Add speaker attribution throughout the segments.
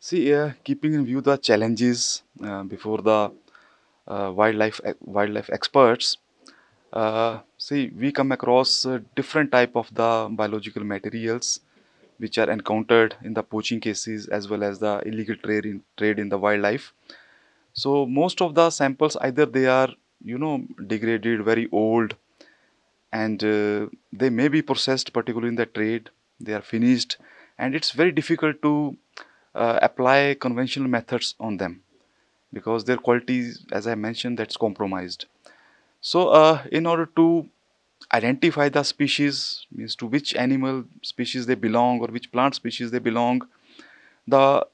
Speaker 1: See, keeping in view the challenges before the wildlife experts, see, we come across different type of the biological materials which are encountered in the poaching cases as well as the illegal trade in the wildlife. So most of the samples either they are degraded, very old, and they may be processed, particularly in the trade. They are finished, and it's very difficult to apply conventional methods on them because their quality, as I mentioned, that's compromised. So, in order to identify the species, means to which animal species they belong or which plant species they belong, the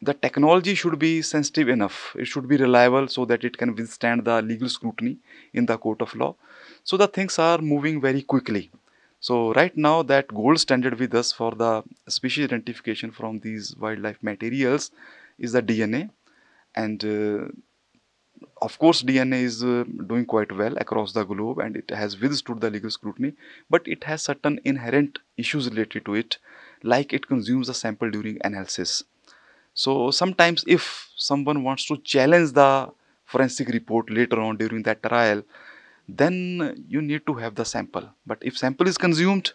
Speaker 1: the technology should be sensitive enough. It should be reliable so that it can withstand the legal scrutiny in the court of law. So the things are moving very quickly. So right now, that gold standard with us for the species identification from these wildlife materials is the DNA, and of course DNA is doing quite well across the globe and it has withstood the legal scrutiny, but it has certain inherent issues related to it, like it consumes the sample during analysis. So sometimes if someone wants to challenge the forensic report later on during that trial, then you need to have the sample. But if sample is consumed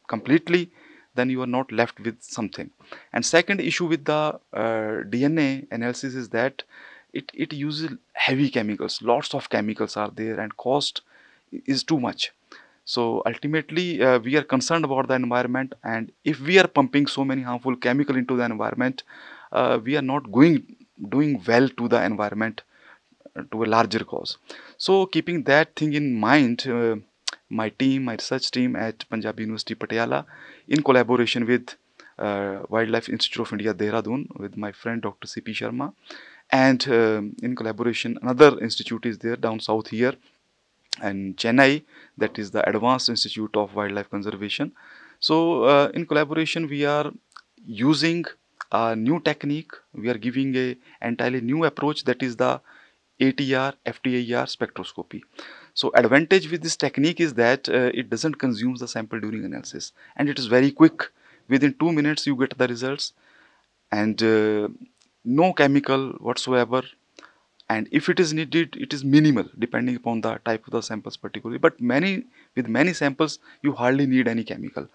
Speaker 1: completely, then you are not left with something. And second issue with the DNA analysis is that it uses heavy chemicals. Lots of chemicals are there and cost is too much. So ultimately, we are concerned about the environment, and if we are pumping so many harmful chemical into the environment, we are not going doing well to the environment to a larger cause. So keeping that thing in mind, my team, my research team at Punjab University Patiala, in collaboration with Wildlife Institute of India Dehradun, with my friend Dr. C.P. Sharma, and in collaboration another institute is there down south here and Chennai, that is the Advanced Institute of Wildlife Conservation. So, in collaboration, we are using a new technique. We are giving a entirely new approach, that is the ATR FTIR spectroscopy. So, advantage with this technique is that it doesn't consume the sample during analysis, and it is very quick. Within 2 minutes, you get the results, and no chemical whatsoever, and if it is needed it is minimal depending upon the type of the samples particularly, but many with many samples you hardly need any chemical.